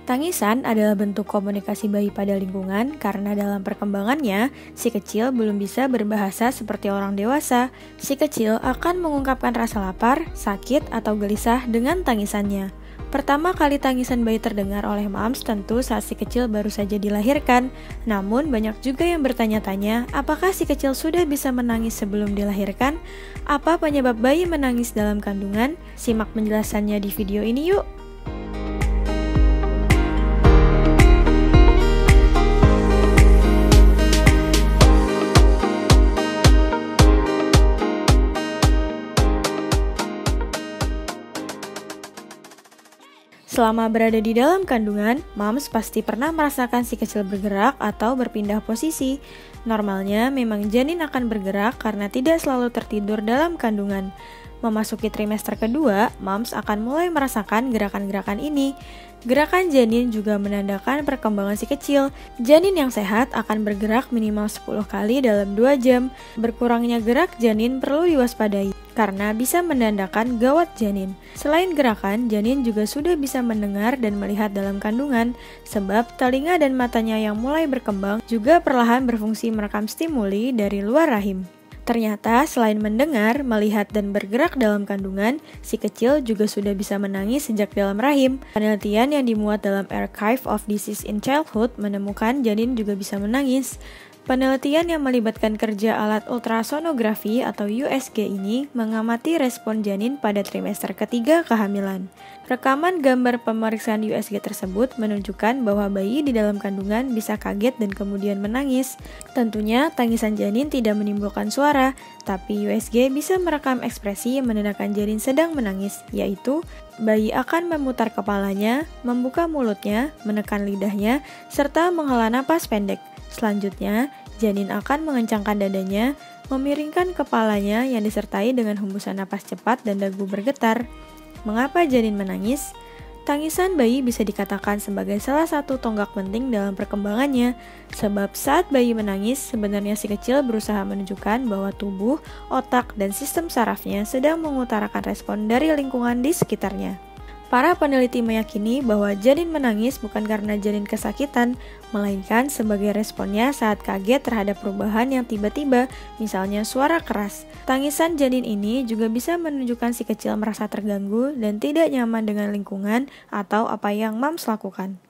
Tangisan adalah bentuk komunikasi bayi pada lingkungan karena dalam perkembangannya, si kecil belum bisa berbahasa seperti orang dewasa. Si kecil akan mengungkapkan rasa lapar, sakit, atau gelisah dengan tangisannya. Pertama kali tangisan bayi terdengar oleh mams tentu saat si kecil baru saja dilahirkan. Namun banyak juga yang bertanya-tanya, apakah si kecil sudah bisa menangis sebelum dilahirkan? Apa penyebab bayi menangis dalam kandungan? Simak penjelasannya di video ini yuk! Selama berada di dalam kandungan, mams pasti pernah merasakan si kecil bergerak atau berpindah posisi. Normalnya memang janin akan bergerak karena tidak selalu tertidur dalam kandungan. Memasuki trimester kedua, mams akan mulai merasakan gerakan-gerakan ini. Gerakan janin juga menandakan perkembangan si kecil. Janin yang sehat akan bergerak minimal 10 kali dalam 2 jam. Berkurangnya gerak janin perlu diwaspadai karena bisa menandakan gawat janin. Selain gerakan, janin juga sudah bisa mendengar dan melihat dalam kandungan, sebab telinga dan matanya yang mulai berkembang juga perlahan berfungsi merekam stimuli dari luar rahim. Ternyata selain mendengar, melihat, dan bergerak dalam kandungan, si kecil juga sudah bisa menangis sejak dalam rahim. Penelitian yang dimuat dalam Archive of Disease in Childhood menemukan janin juga bisa menangis. Penelitian yang melibatkan kerja alat ultrasonografi atau USG ini mengamati respon janin pada trimester ketiga kehamilan. Rekaman gambar pemeriksaan USG tersebut menunjukkan bahwa bayi di dalam kandungan bisa kaget dan kemudian menangis. Tentunya tangisan janin tidak menimbulkan suara, tapi USG bisa merekam ekspresi yang menandakan janin sedang menangis, yaitu bayi akan memutar kepalanya, membuka mulutnya, menekan lidahnya, serta menghela napas pendek. Selanjutnya, janin akan mengencangkan dadanya, memiringkan kepalanya yang disertai dengan hembusan napas cepat dan dagu bergetar. Mengapa janin menangis? Tangisan bayi bisa dikatakan sebagai salah satu tonggak penting dalam perkembangannya, sebab saat bayi menangis, sebenarnya si kecil berusaha menunjukkan bahwa tubuh, otak, dan sistem sarafnya sedang mengutarakan respon dari lingkungan di sekitarnya. Para peneliti meyakini bahwa janin menangis bukan karena janin kesakitan, melainkan sebagai responnya saat kaget terhadap perubahan yang tiba-tiba, misalnya suara keras. Tangisan janin ini juga bisa menunjukkan si kecil merasa terganggu dan tidak nyaman dengan lingkungan atau apa yang mams lakukan.